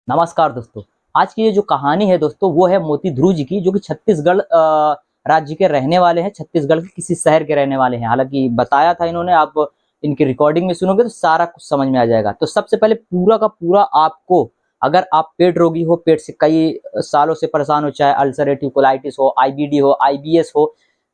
नमस्कार दोस्तों। आज की ये जो कहानी है दोस्तों वो है मोती ध्रुव जी की, जो कि छत्तीसगढ़ राज्य के रहने वाले हैं। छत्तीसगढ़ के किसी शहर के रहने वाले हैं। हालांकि बताया था इन्होंने, आप इनकी रिकॉर्डिंग में सुनोगे तो सारा कुछ समझ में आ जाएगा। तो सबसे पहले पूरा का पूरा आपको, अगर आप पेट रोगी हो, पेट से कई सालों से परेशान हो, चाहे अल्सरेटिव कोलाइटिस हो, आईबीडी हो, आईबीएस हो,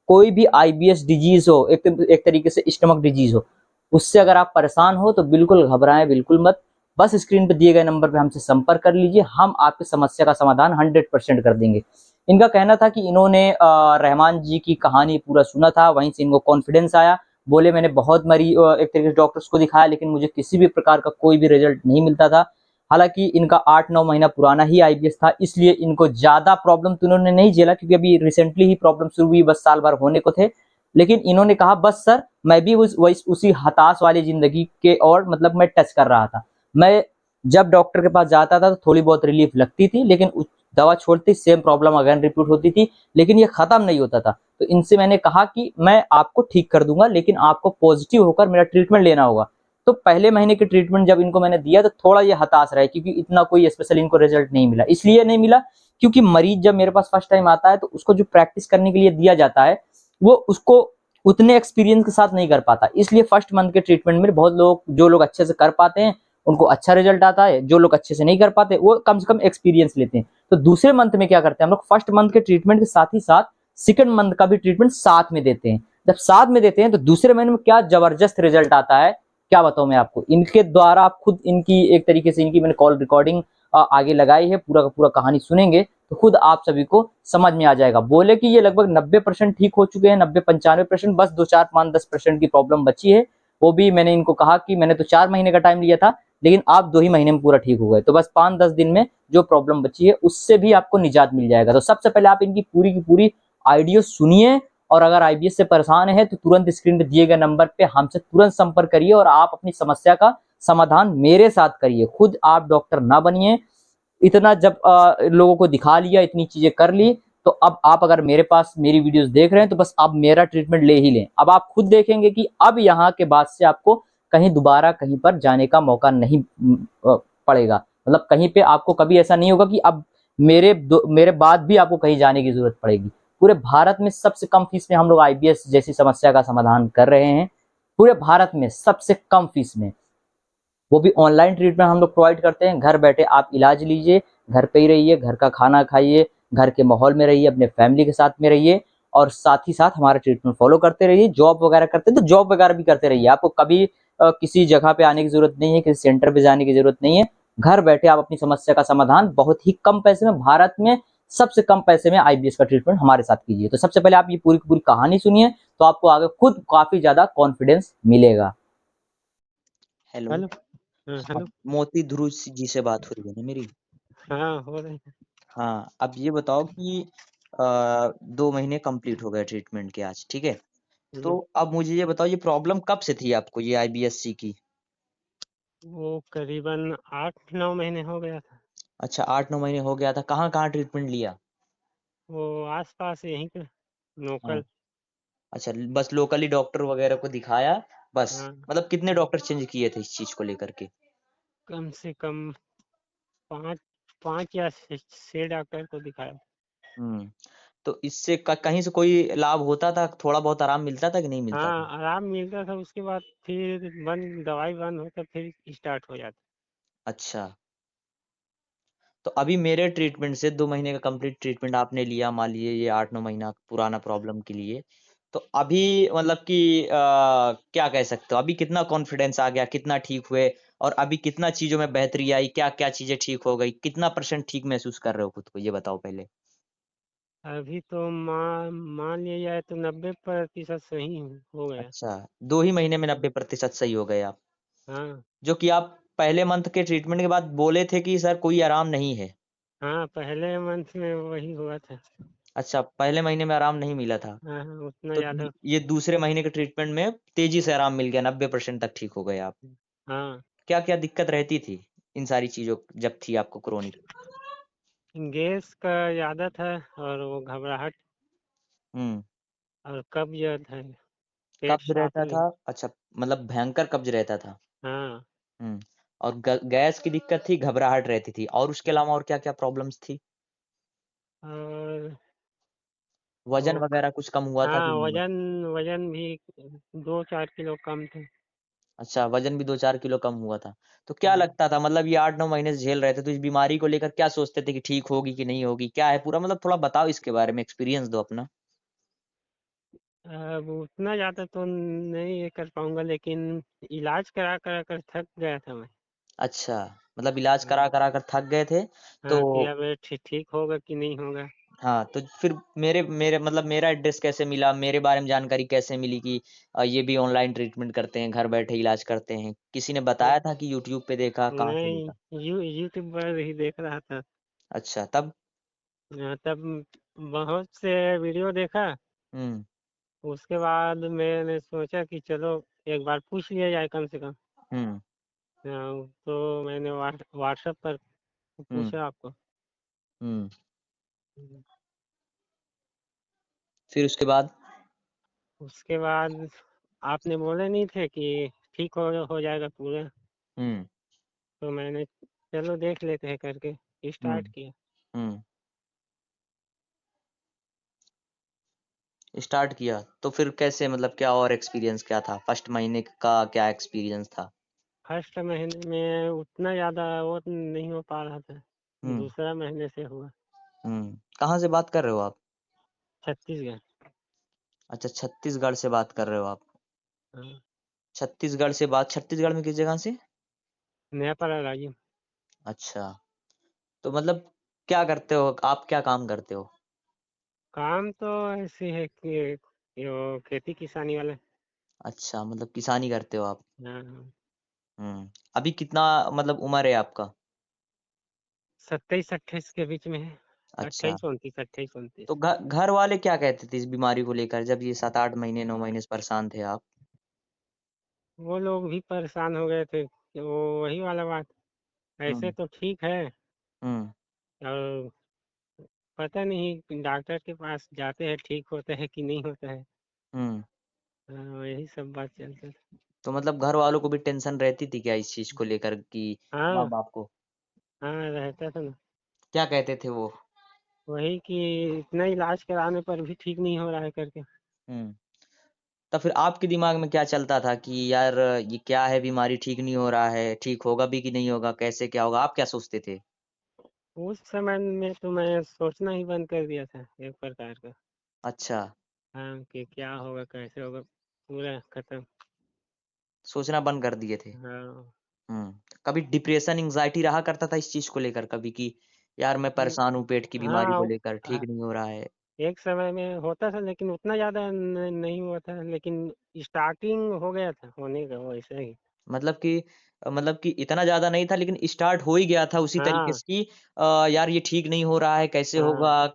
कोई भी आईबीएस डिजीज हो, एक तरीके से स्टमक डिजीज हो, उससे अगर आप परेशान हो तो बिल्कुल घबराएं, बिल्कुल मत। बस स्क्रीन पर दिए गए नंबर पे हमसे संपर्क कर लीजिए, हम आपकी समस्या का समाधान 100% कर देंगे। इनका कहना था कि इन्होंने रहमान जी की कहानी पूरा सुना था, वहीं से इनको कॉन्फिडेंस आया। बोले मैंने बहुत एक तरीके से डॉक्टर्स को दिखाया, लेकिन मुझे किसी भी प्रकार का कोई भी रिजल्ट नहीं मिलता था। हालांकि इनका 8-9 महीना पुराना ही आईबीएस था, इसलिए इनको ज्यादा प्रॉब्लम तो इन्होंने नहीं झेला, क्योंकि अभी रिसेंटली ही प्रॉब्लम शुरू हुई, बस साल भर होने को थे। लेकिन इन्होंने कहा बस सर, मैं भी उसी हताश वाली जिंदगी के और मतलब मैं टच कर रहा था। मैं जब डॉक्टर के पास जाता था तो थोड़ी बहुत रिलीफ लगती थी, लेकिन दवा छोड़ती सेम प्रॉब्लम अगेन रिपीट होती थी, लेकिन ये खत्म नहीं होता था। तो इनसे मैंने कहा कि मैं आपको ठीक कर दूंगा, लेकिन आपको पॉजिटिव होकर मेरा ट्रीटमेंट लेना होगा। तो पहले महीने की ट्रीटमेंट जब इनको मैंने दिया तो थोड़ा ये हताश रहे, क्योंकि इतना कोई स्पेशल इनको रिजल्ट नहीं मिला। इसलिए नहीं मिला क्योंकि मरीज जब मेरे पास फर्स्ट टाइम आता है तो उसको जो प्रैक्टिस करने के लिए दिया जाता है वो उसको उतने एक्सपीरियंस के साथ नहीं कर पाता। इसलिए फर्स्ट मंथ के ट्रीटमेंट में बहुत लोग, जो लोग अच्छे से कर पाते हैं उनको अच्छा रिजल्ट आता है, जो लोग अच्छे से नहीं कर पाते वो कम से कम एक्सपीरियंस लेते हैं। तो दूसरे मंथ में क्या करते हैं हम लोग, फर्स्ट मंथ के ट्रीटमेंट के साथ ही साथ सेकंड मंथ का भी ट्रीटमेंट साथ में देते हैं। जब साथ में देते हैं तो दूसरे महीने में क्या जबरदस्त रिजल्ट आता है, क्या बताऊं मैं आपको। इनके द्वारा आप खुद, इनकी एक तरीके से इनकी मैंने कॉल रिकॉर्डिंग आगे लगाई है, पूरा का पूरा कहानी सुनेंगे तो खुद आप सभी को समझ में आ जाएगा। बोले कि ये लगभग 90% ठीक हो चुके हैं, 90-95%, बस 2-4-5-10% की प्रॉब्लम बची है। वो भी मैंने इनको कहा कि मैंने तो 4 महीने का टाइम लिया था, लेकिन आप 2 ही महीने में पूरा ठीक हो गए, तो बस 5-10 दिन में जो प्रॉब्लम बची है उससे भी आपको निजात मिल जाएगा। तो सबसे पहले आप इनकी पूरी की पूरी ऑडियो सुनिए, और अगर आईबीएस से परेशान है तो तुरंत स्क्रीन पे दिए गए नंबर पे हमसे तुरंत संपर्क करिए और आप अपनी समस्या का समाधान मेरे साथ करिए। खुद आप डॉक्टर ना बनिए। इतना जब लोगों को दिखा लिया, इतनी चीजें कर ली, तो अब आप अगर मेरे पास मेरी वीडियोस देख रहे हैं तो बस आप मेरा ट्रीटमेंट ले ही लें। अब आप खुद देखेंगे कि अब यहाँ के बाद से आपको कहीं दोबारा कहीं पर जाने का मौका नहीं पड़ेगा। मतलब कहीं पे आपको कभी ऐसा नहीं होगा कि अब मेरे बाद भी आपको कहीं जाने की जरूरत पड़ेगी। पूरे भारत में सबसे कम फीस में हम लोग आईबीएस जैसी समस्या का समाधान कर रहे हैं। पूरे भारत में सबसे कम फीस में, वो भी ऑनलाइन ट्रीटमेंट हम लोग प्रोवाइड करते हैं। घर बैठे आप इलाज लीजिए, घर पे ही रहिए, घर का खाना खाइए, घर के माहौल में रहिए, अपने फैमिली के साथ में रहिए, और साथ ही साथ हमारा ट्रीटमेंट फॉलो करते रहिए। जॉब वगैरह करते हैं तो जॉब वगैरह भी करते रहिए। आपको कभी किसी जगह पे आने की जरूरत नहीं है, किसी सेंटर पे जाने की जरूरत नहीं है। घर बैठे आप अपनी समस्या का समाधान बहुत ही कम पैसे में, भारत में सबसे कम पैसे में आईबीएस का ट्रीटमेंट हमारे साथ कीजिए। तो सबसे पहले आप ये पूरी की पूरी कहानी सुनिए, तो आपको आगे खुद काफी ज्यादा कॉन्फिडेंस मिलेगा। हेलो। हेलो। हाँ, हाँ, हेलो। मोती ध्रुव जी से बात हो रही है ना मेरी? हाँ, हो रही है। हाँ, अब ये बताओ कि 2 महीने कंप्लीट हो गए ट्रीटमेंट के आज, ठीक है? तो हुँ, अब मुझे ये बताओ, ये प्रॉब्लम कब से थी आपको, ये आईबीएससी की? वो करीबन 8-9 महीने हो गया था। अच्छा, 8-9 महीने हो गया था। कहाँ-कहाँ ट्रीटमेंट लिया? वो आस-पास यहीं पे हाँ, लोकल। अच्छा, बस लोकली डॉक्टर वगैरह को दिखाया, बस? हाँ, मतलब कितने हाँ, डॉक्टर चेंज किए थे इस चीज़ को लेकर के? कम से कम 5 5 या 6 डॉक्टर को दिखाया। हुँ, तो इससे क कहीं से कोई लाभ होता था? थोड़ा बहुत आराम मिलता था कि नहीं मिलता था? हाँ, आराम मिलता था, उसके बाद फिर दवाई बंद होता फिर स्टार्ट हो जाता। अच्छा। तो अभी मेरे ट्रीटमेंट से 2 महीने का कंप्लीट ट्रीटमेंट आपने लिया, मान लीजिए ये 8-9 महीना पुराना प्रॉब्लम के लिए। तो अभी मतलब कि क्या कह सकते हो? अभी कितना कॉन्फिडेंस आ गया? कितना ठीक हुए? और अभी कितना चीज़ों में बेहतरी आई? क्या-क्या चीज़ें ठीक हो गई? कितना % ठीक महसूस कर रहे हो खुद को? ये बताओ पहले। अभी तो मान लिया जाए तो 90% सही हो गया। अच्छा, 2 ही महीने में हाँ, 90% सही हो गए आप। हाँ, जो कि आप पहले मंथ के ट्रीटमेंट के बाद बोले थे कि सर कोई आराम नहीं है। हाँ, पहले मंथ में वही हुआ था। अच्छा, पहले महीने में आराम नहीं मिला था। हाँ, हाँ, उतना तो ज़्यादा। ये दूसरे महीने के ट्रीटमेंट में तेज़ी से आराम मिल गया, 90% तक ठीक हो गए आप। हाँ, क्या-क्या दिक्कत रहती थी, इन सारी चीज़ों जब थी आपको क्रोनिक? गैस का ज़्यादा था और वो घबराहट हुँ, और कब्ज़ है, पेट कब्ज़ साफ़ रहता नहीं। था? अच्छा, मतलब भयंकर कब्ज़ रहता था। हाँ, हुँ, और गैस की दिक्कत थी, घबराहट रहती थी, और उसके अलावा और क्या-क्या प्रॉब्लम्स थी? और वज़न वो वगैरह कुछ कम हुआ था कि हाँ, नहीं हुआ? वजन वजन भी 2-4 किलो कम थे। अच्छा, वज़न भी 2-4 किलो कम हुआ था। तो क्या हाँ। लगता था, मतलब ये 8-9 महीने से झेल रहे थे, तो इस बीमारी को लेकर क्या सोचते थे कि ठीक होगी कि नहीं होगी? क्या है पूरा, मतलब थोड़ा बताओ इसके बारे में, एक्सपीरियंस दो अपना। अब उतना ज़्यादा तो नहीं ये कर पाऊँगा, लेकिन इलाज करा कर थक गया था मैं। अच्छा, मतलब इलाज हाँ। करा कर थक गए थे, तो हाँ, कि अब ये ठीक होगा कि नहीं होगा। हाँ, तो फिर मेरे मेरे मतलब मेरा एड्रेस कैसे मिला? मेरे बारे में जानकारी कैसे मिली कि ये भी ऑनलाइन ट्रीटमेंट करते हैं, घर बैठे इलाज करते हैं? किसी ने वो बताया था कि यूट्यूब पे देखा, कहाँ से नहीं, देखा? यूट्यूब पर ही देख रहा था। अच्छा, तब? तब बहुत से वीडियो देखा। हुँ, उसके बाद मैंने सोचा कि चलो एक बार पूछ लिया जाए कम से कम। हुँ, तो मैंने व्हाट्सएप पर हुँ, पूछा आपको। हुँ। हम्म। फिर उसके बाद? उसके बाद आपने बोले नहीं थे कि ठीक हो जाएगा पूरा। हुँ, तो मैंने चलो देख लेते हैं करके हुँ, स्टार्ट किया। हुँ। स्टार्ट किया, तो फिर कैसे, मतलब क्या और एक्सपीरियंस क्या था? फर्स्ट महीने का क्या एक्सपीरियंस था? फर्स्ट महीने में उतना ज़्यादा वो नहीं हो पा रहा था। हुँ, दूसरा महीने से हुआ। हुँ। कहाँ से बात कर रहे हो आप? छत्तीसगढ़। अच्छा, छत्तीसगढ़ से बात कर रहे हो आप। हाँ। छत्तीसगढ़ में किस जगह से? नयापाड़ा राजू। अच्छा, तो मतलब क्या करते हो? आप क्या काम करते हो? काम तो ऐसे है कि ये वो खेती किसानी वाला। अच्छा, मतलब किसानी करते हो आप। हाँ, हाँ। हुँ। अभी कितना, मतलब उम्र है आपका? 27-28 के बीच में है। अच्छा, 28-29, तो 28-29। घर वाले क्या कहते थे इस बीमारी को लेकर, जब ये 7-8 महीने, 9 महीने से परेशान थे आप? वो लोग भी परेशान हो गए थे कि वो वही वाला बात। ऐसे हुँ, तो ठीक है। हुँ, और पता नहीं डॉक्टर के पास जाते हैं ठीक होता है कि नहीं होता है। हुँ। हाँ, यही सब बात चलता था। तो मतलब घर वालों को भी टेंशन रहती थी क्या इस चीज़ को लेकर कि हाँ, माँ-बाप को? हाँ, रहता था ना। क्या कहते थे वो? वही कि इतना इलाज कराने पर भी ठीक नहीं हो रहा है करके। हुँ। तो फिर आपके दिमाग में क्या चलता था कि यार ये क्या है, बीमारी ठीक नहीं हो रहा है, ठीक होगा भी कि नहीं होगा, कैसे क्या होगा? आप क्या सोचते थे? उस समय में तो मैं सोचना ही बंद कर दिया था एक प्रकार का। अच्छा, हाँ, कि क्या होगा कैसे होगा, पूरा खत्म। सोचना बंद कर दिए थे। हाँ। हुँ। कभी डिप्रेशन, एंग्ज़ायटी रहा करता था इस चीज़ को लेकर कभी कि यार मैं न- परेशान हूँ पेट की बीमारी को हाँ। लेकर, ठीक नहीं हो रहा है? एक समय में होता था लेकिन उतना ज़्यादा नहीं हुआ था, लेकिन स्टार्टिंग हो गया था होने का वैसे ही। मतलब कि इतना ज़्यादा नहीं था, लेकिन स्टार्ट हो ही गया था उसी तरीके हाँ, से कि यार ये ठीक नहीं हो रहा है, कैसे हाँ, होगा?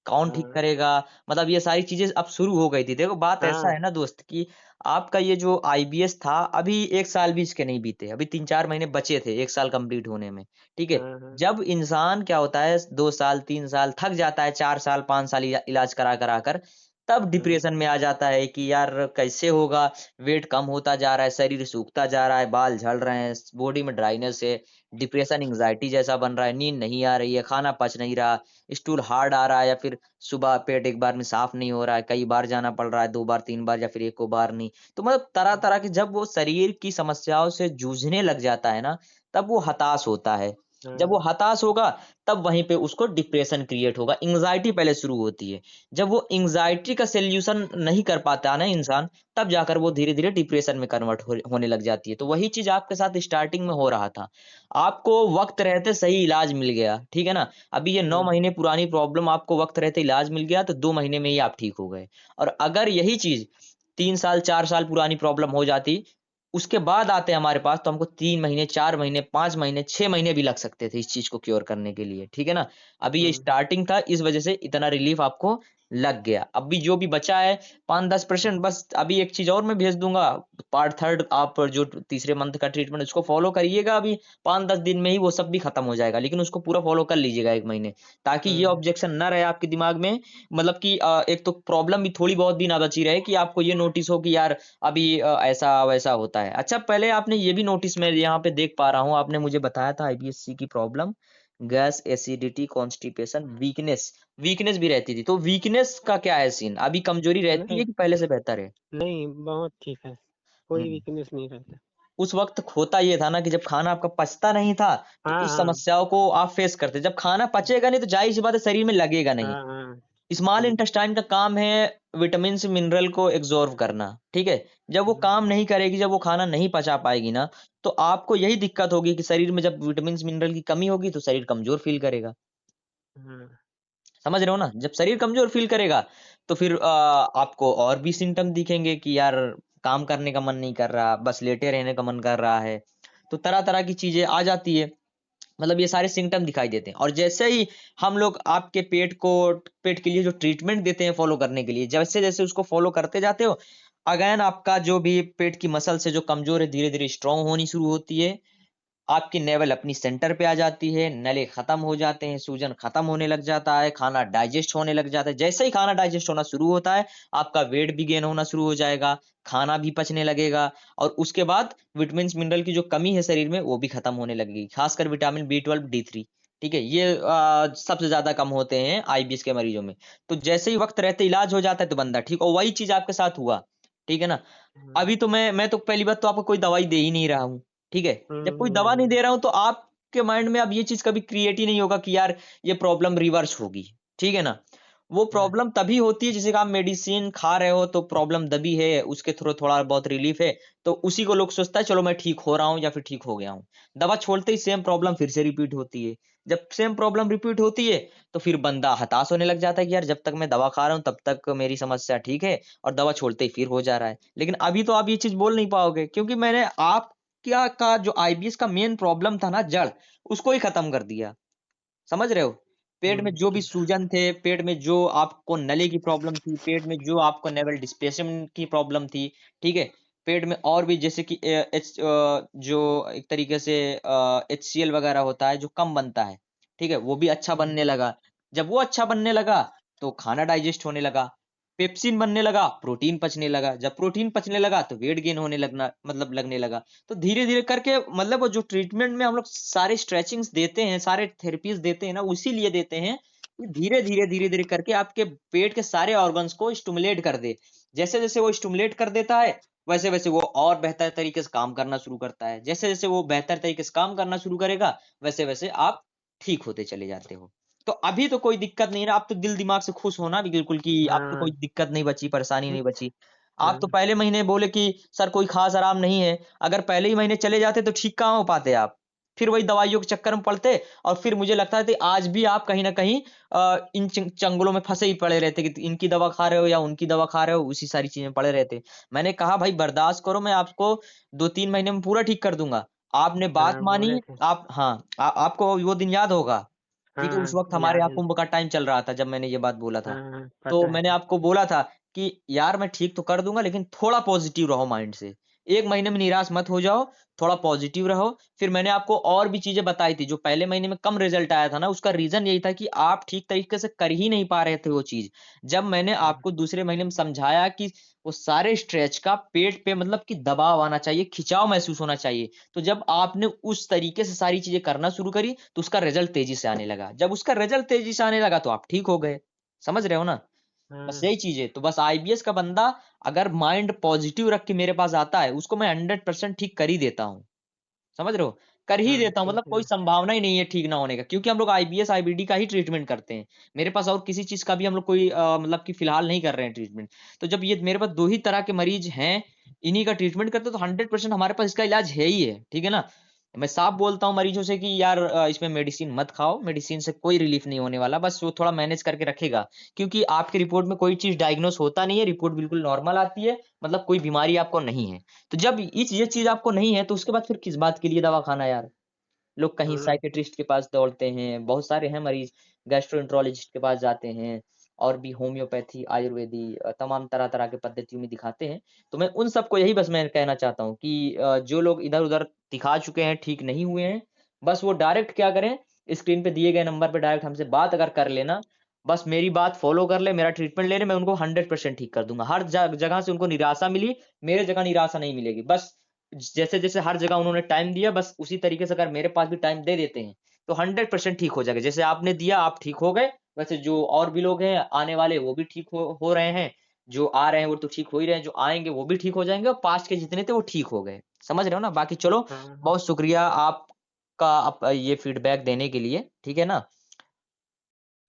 कौन ठीक हाँ, करेगा? मतलब ये सारी चीज़ें अब शुरू हो गई थी। देखो बात ऐसा हाँ, है ना दोस्त कि आपका ये जो आईबीएस था, अभी 1 साल भी इसके नहीं बीते। अभी 3-4 महीने बचे थे 1 साल कंप्लीट होने में, ठीक है? हाँ, हाँ, जब इंसान क्या होता है 2 साल, 3 साल थक जाता है, 4 साल, 5 साल इलाज करा कर, तब हाँ, डिप्रेशन में आ जाता है कि यार कैसे होगा? वेट कम होता जा रहा है, शरीर सूखता जा रहा है, बाल झड़ रहे हैं, बॉडी में ड्राइनेस है, डिप्रेशन, एंग्जायटी जैसा बन रहा है, नींद नहीं आ रही है, खाना पच नहीं रहा, स्टूल हार्ड आ रहा है, या फिर सुबह पेट एक बार में साफ नहीं हो रहा है, कई बार जाना पड़ रहा है, 2 बार, 3 बार या फिर एको बार नहीं। तो मतलब तरह-तरह के जब वो शरीर की समस्याओं से जूझने लग जाता है ना, तब वो हताश होता है। जब वो हाँ, हताश होगा, तब वहीं पे उसको डिप्रेशन क्रिएट होगा, एंग्जायटी पहले शुरू होती है। जब वो एंग्जायटी का सॉल्यूशन नहीं कर पाता है ना इंसान, तब जाकर वो धीरे-धीरे डिप्रेशन में कन्वर्ट होने लग जाती है। तो वही चीज़ आपके साथ स्टार्टिंग में हो रहा था। आपको वक़्त रहते सही इलाज मिल गया, ठीक है ना? अभी ये 9 हाँ, महीने पुरानी प्रॉब्लम आपको वक़्त रहते इलाज मिल गया, तो 2 महीने में ही आप ठीक हो गए। और अगर यही चीज़ 3 साल, 4 साल पुरानी प्रॉब्लम हो जाती, उसके बाद आते हमारे पास, तो हमको 3 महीने, 4 महीने, 5 महीने, 6 महीने भी लग सकते थे इस चीज़ को क्योर करने के लिए, ठीक है ना? अभी ये हाँ, स्टार्टिंग था, इस वज़ह से इतना रिलीफ़ आपको लग गया। अभी जो भी बचा है 5-10% बस। अभी एक चीज और मैं भेज दूंगा, पार्ट थर्ड, आप जो तीसरे मंथ का ट्रीटमेंट उसको फॉलो करिएगा। अभी 5-10 दिन में ही वो सब भी खत्म हो जाएगा, लेकिन उसको पूरा फॉलो कर लीजिएगा 1 महीने, ताकि ये हाँ ऑब्जेक्शन ना रहे आपके दिमाग में। मतलब कि एक तो प्रॉब्लम भी थोड़ी बहुत भी ना बची रहे, कि आपको ये नोटिस हो कि यार अभी ऐसा वैसा होता है। अच्छा, पहले आपने ये भी नोटिस, मैं यहाँ पे देख पा रहा हूँ, आपने मुझे बताया था आईबीएससी की problem, gas, acidity, constipation, weakness. Weakness भी रहती थी, तो वीकनेस का क्या है सीन? अभी कमजोरी रहती नहीं है कि पहले से बेहतर है? नहीं, बहुत ठीक है, कोई हम्म। वीकनेस नहीं रहता। उस वक्त होता ये था ना कि जब खाना आपका पचता नहीं था, तो हाँ इस हाँ समस्याओं को आप फेस करते। जब खाना पचेगा नहीं तो जाहिर सी बात है शरीर में लगेगा नहीं। हाँ हाँ। स्मॉल हम्म, इंटेस्टाइन का काम है विटामिन से मिनरल को एब्जॉर्ब करना, ठीक है। जब वो काम नहीं करेगी, जब वो खाना नहीं पचा पाएगी ना, तो आपको यही दिक्कत होगी कि शरीर में जब विटामिन मिनरल की कमी होगी तो शरीर कमजोर फील करेगा। हाँ समझ रहे हो ना? जब शरीर कमजोर फील करेगा, तो फिर आपको और भी सिम्टम दिखेंगे कि यार काम करने का मन नहीं कर रहा, बस लेटे रहने का मन कर रहा है। तो तरह तरह की चीजें आ जाती है। मतलब ये सारे सिम्टम दिखाई देते हैं। और जैसे ही हम लोग आपके पेट के लिए जो ट्रीटमेंट देते हैं फॉलो करने के लिए, जैसे जैसे उसको फॉलो करते जाते हो, अगेन आपका जो भी पेट की मसल से जो कमजोर है, धीरे धीरे स्ट्रांग होनी शुरू होती है। आपकी नेवल अपनी सेंटर पे आ जाती है, नले खत्म हो जाते हैं, सूजन खत्म होने लग जाता है, खाना डाइजेस्ट होने लग जाता है। जैसे ही खाना डाइजेस्ट होना शुरू होता है, आपका वेट भी गेन होना शुरू हो जाएगा, खाना भी पचने लगेगा, और उसके बाद विटामिन मिनरल की जो कमी है शरीर में, वो भी खत्म होने लगेगी, खासकर विटामिन B12 D3। ठीक है, ये सबसे ज्यादा कम होते हैं आईबीएस के मरीजों में। तो जैसे ही वक्त रहते इलाज हो जाता है तो बंदा ठीक, और वही चीज आपके साथ हुआ। ठीक है ना? हाँ। अभी तो मैं तो पहली बात तो आपको कोई दवाई दे ही नहीं रहा हूँ। ठीक है, जब कोई दवा नहीं नहीं। दे रहा हूं तो आपके माइंड में अब ये चीज कभी क्रिएट ही नहीं होगा कि यार ये प्रॉब्लम रिवर्स होगी। ठीक है ना? वो हाँ प्रॉब्लम तभी होती है जैसे कि आप मेडिसिन खा रहे हो, तो प्रॉब्लम दबी है, उसके थ्रू थोड़ा बहुत रिलीफ है, तो उसी को लोग सोचता है चलो मैं ठीक हो रहा हूँ या फिर ठीक हो गया हूँ। दवा छोड़ते ही सेम प्रॉब्लम फिर से रिपीट होती है। जब सेम प्रॉब्लम रिपीट होती है, तो फिर बंदा हताश होने लग जाता है कि यार जब तक मैं दवा खा रहा हूँ तब तक मेरी समस्या ठीक है, और दवा छोड़ते ही फिर हो जा रहा है। लेकिन अभी तो आप ये चीज बोल नहीं पाओगे, क्योंकि मैंने आप क्या का जो आईबीएस का मेन प्रॉब्लम था ना, जड़, उसको ही खत्म कर दिया। समझ रहे हो? पेट में जो भी ठीक। सूजन थे, पेट में जो आपको नली की प्रॉब्लम थी, पेट में जो आपको नेवल डिस्प्लेसमेंट की प्रॉब्लम थी, ठीक है, पेट में और भी जैसे कि जो एक तरीके से HCl वगैरह होता है जो कम बनता है, ठीक है, वो भी अच्छा बनने लगा। जब वो अच्छा बनने लगा, तो खाना डाइजेस्ट होने लगा, पेप्सिन बनने लगा, प्रोटीन पचने लगा, जब प्रोटीन पचने लगा तो वेट गेन होने लगना, मतलब लगने लगा। तो धीरे धीरे करके, मतलब वो जो ट्रीटमेंट में हम लोग सारे स्ट्रेचिंग्स देते हैं, सारे थेरेपीज देते हैं ना, उसी लिए देते हैं कि धीरे धीरे करके आपके पेट के सारे ऑर्गन्स को स्टिमुलेट कर दे। जैसे जैसे वो स्टिमुलेट कर देता है, वैसे वैसे वो और बेहतर तरीके से काम करना शुरू करता है। जैसे जैसे वो बेहतर तरीके से काम करना शुरू करेगा, वैसे वैसे आप ठीक होते चले जाते हो। तो अभी तो कोई दिक्कत नहीं है ना, आप तो दिल दिमाग से खुश हो ना बिल्कुल, कि आप तो हाँ कोई दिक्कत नहीं बची, परेशानी नहीं बची। आप तो हाँ पहले महीने बोले कि सर कोई खास आराम नहीं है। अगर पहले ही महीने चले जाते तो ठीक कहाँ हो पाते आप? फिर वही दवाइयों के चक्कर में पड़ते, और फिर मुझे लगता है कि आज भी आप कहीं न कहीं इन चंगुलों में फँसे ही पड़े रहते कि इनकी दवा खा रहे हो या उनकी दवा खा रहे हो, उसी सारी चीज़ें में पड़े रहते। मैंने कहा भाई बर्दाश्त करो, मैं आपको 2-3 महीने में पूरा ठीक कर दूँगा। आपने बात हाँ, बोले मानी, थे। आप हाँ, आपको वो दिन याद होगा, ठीक है? हाँ, उस वक़्त हमारे याद यहाँ है। कुंभ का टाइम चल रहा था जब मैंने ये बात बोला था। हाँ, तो पता है। मैंने आपको बोला था कि यार मैं ठीक तो कर दूँगा, लेकिन थोड़ा पॉज़िटिव रहो माइंड से। 1 महीने में निराश मत हो जाओ, थोड़ा पॉज़िटिव रहो। फिर मैंने आपको और भी चीज़ें बताई थी, जो पहले महीने में कम रिज़ल्ट आया था ना, उसका रीज़न यही था कि आप ठीक तरीके से कर ही नहीं पा रहे थे वो चीज़। जब मैंने हाँ, आपको दूसरे महीने में समझाया कि वो सारे स्ट्रेच का पेट पे मतलब कि दबाव आना चाहिए, खिंचाव महसूस होना चाहिए। तो जब आपने उस तरीके से सारी चीज़ें करना शुरू करी, तो उसका रिज़ल्ट तेज़ी से आने लगा। जब उसका रिज़ल्ट तेज़ी से आने लगा, तो आप ठीक हो गए। समझ रहे हो ना? बस हाँ, यही चीज़ है। तो बस आईबीएस का बंदा अगर माइंड पॉज़िटिव रख के मेरे पास आता है, उसको मैं 100% ठीक कर ही देता हूँ। समझ रहे हो? कर ही हाँ, देता हूँ, ठीक मतलब है कोई ना। संभावना ही नहीं है ठीक ना होने का, क्योंकि हम लोग आईबीएस, आईबीडी का ही ट्रीटमेंट करते हैं। मेरे पास और किसी चीज़ का भी हम लोग कोई मतलब कि फिलहाल नहीं कर रहे हैं ट्रीटमेंट। तो जब ये मेरे पास 2 ही तरह के मरीज़ हैं, इन्हीं का ट्रीटमेंट करते हैं, तो 100% हमारे पास इसका इलाज है ही है। ठीक है ना? मैं साफ बोलता हूँ मरीज़ों से कि यार इसमें मेडिसिन मत खाओ, मेडिसिन से कोई रिलीफ़ नहीं होने वाला, बस वो थोड़ा मैनेज करके रखेगा। क्योंकि आपकी रिपोर्ट में कोई चीज़ डायग्नोज़ होता नहीं है, रिपोर्ट बिल्कुल नॉर्मल आती है, मतलब कोई बीमारी आपको नहीं है। तो जब ये चीज़ आपको नहीं है, तो उसके बाद फिर किस बात के लिए दवा खाना यार? लोग कहीं हाँ, साइकियाट्रिस्ट के पास दौड़ते हैं, बहुत सारे हैं मरीज़, गैस्ट्रोएंटरोलॉजिस्ट के पास जाते हैं, और भी होम्योपैथी, आयुर्वेदी तमाम तरह-तरह के पद्धतियों में दिखाते हैं। तो मैं उन सबको यही बस मैं कहना चाहता हूँ कि जो लोग इधर-उधर दिखा चुके हैं, ठीक नहीं हुए हैं, बस वो डायरेक्ट क्या करें, स्क्रीन पे दिए गए नंबर पे डायरेक्ट हमसे बात अगर कर लेना, बस मेरी बात फ़ॉलो कर ले, मेरा ट्रीटमेंट ले ले, मैं उनको 100% ठीक कर दूँगा। हर जगह से उनको निराशा मिली, मेरे जगह निराशा नहीं मिलेगी। बस जैसे-जैसे हर जगह उन्होंने टाइम दिया, बस उसी तरीके से अगर मेरे पास भी टाइम दे देते हैं, तो 100% ठीक हो जाएगा। जैसे आपने दिया, आप ठीक हो गए, वैसे जो और भी लोग हैं आने वाले वो भी ठीक हो रहे हैं। जो आ रहे हैं वो तो ठीक हो ही रहे हैं, जो आएँगे वो भी ठीक हो जाएँगे और पास्ट के जितने थे वो ठीक हो गए। समझ रहे हो ना? बाकी चलो हाँ, बहुत शुक्रिया आपका ये फीडबैक देने के लिए, ठीक है ना?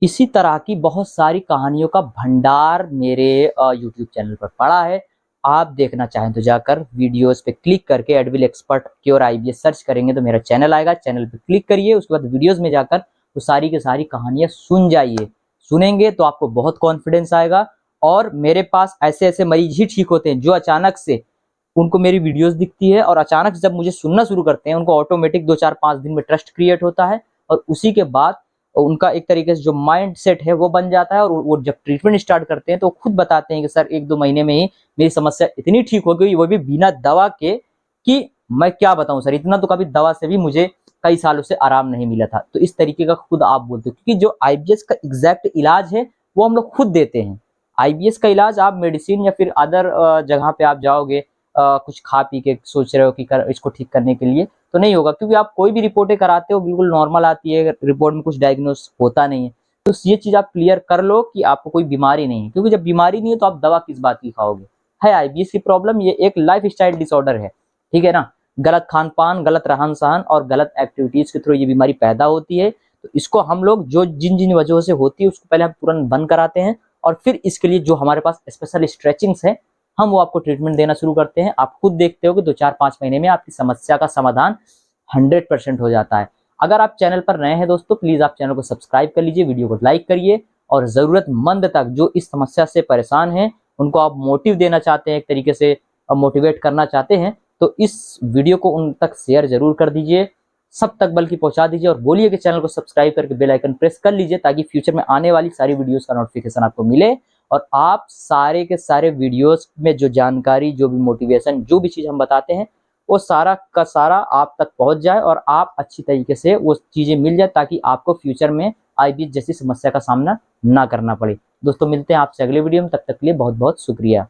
इसी तरह की बहुत सारी कहानियों का भंडार मेरे यूट्यूब चैनल पर पड़ा है। आप देखना चाहें तो जाकर वीडियोस पे क्लिक करके Advil expert cure IBS search करेंगे तो मेरा चैनल आएगा। चैनल पे क्लिक करिए, उसके बाद वीडियोस में जाकर वो सारी की सारी कहानियां सुन जाइए। सुनेंगे तो आपको बहुत कॉन्फिडेंस आएगा। और मेरे पास ऐसे ऐसे मरीज ही ठीक होते हैं जो अचानक से उनको मेरी वीडियोस दिखती है और अचानक जब मुझे सुनना शुरू करते हैं, उनको ऑटोमेटिक 2-4-5 दिन में ट्रस्ट क्रिएट होता है और उसी के बाद उनका एक तरीके से जो माइंड सेट है वो बन जाता है। और वो जब ट्रीटमेंट स्टार्ट करते हैं तो खुद बताते हैं कि सर 1-2 महीने में ही मेरी समस्या इतनी ठीक हो गई, वो भी बिना दवा के, कि मैं क्या बताऊं सर, इतना तो कभी दवा से भी मुझे कई सालों से आराम नहीं मिला था। तो इस तरीके का खुद आप बोलते हो, क्योंकि जो आईबीएस का एग्जैक्ट इलाज है वो हम लोग खुद देते हैं। आईबीएस का इलाज आप मेडिसिन या फिर अदर जगह पे आप जाओगे कुछ खा पी के सोच रहे हो कि इसको ठीक करने के लिए, तो नहीं होगा। क्योंकि आप कोई भी रिपोर्टें कराते हो बिल्कुल नॉर्मल आती है, रिपोर्ट में कुछ डायग्नोस होता नहीं है। तो ये चीज आप क्लियर कर लो कि आपको कोई बीमारी नहीं है, क्योंकि जब बीमारी नहीं है तो आप दवा किस बात की खाओगे। है आईबीएस की प्रॉब्लम, ये एक लाइफ स्टाइल डिसऑर्डर है, ठीक है ना। गलत खान पान, गलत रहन सहन और गलत एक्टिविटीज के थ्रू ये बीमारी पैदा होती है। तो इसको हम लोग जो जिन जिन वजहों से होती है उसको पहले हम तुरंत बंद कराते हैं और फिर इसके लिए जो हमारे पास स्पेशल स्ट्रेचिंग्स है हम वो आपको ट्रीटमेंट देना शुरू करते हैं। आप खुद देखते हो कि 2-4-5 महीने में आपकी समस्या का समाधान 100% हो जाता है। अगर आप चैनल पर नए हैं दोस्तों, प्लीज आप चैनल को सब्सक्राइब कर लीजिए, वीडियो को लाइक करिए और जरूरतमंद तक जो इस समस्या से परेशान हैं उनको आप मोटिव देना चाहते हैं, एक तरीके से मोटिवेट करना चाहते हैं, तो इस वीडियो को उन तक शेयर जरूर कर दीजिए, सब तक बल्कि पहुंचा दीजिए और बोलिए कि चैनल को सब्सक्राइब करके बेल आइकन प्रेस कर लीजिए ताकि फ्यूचर में आने वाली सारी वीडियोस का नोटिफिकेशन आपको मिले और आप सारे के सारे वीडियोस में जो जानकारी, जो भी मोटिवेशन, जो भी चीज़ हम बताते हैं वो सारा का सारा आप तक पहुंच जाए और आप अच्छी तरीके से वो चीज़ें मिल जाए ताकि आपको फ्यूचर में आईबीएस जैसी समस्या का सामना ना करना पड़े। दोस्तों मिलते हैं आपसे अगले वीडियो में, तब तक के लिए बहुत बहुत शुक्रिया।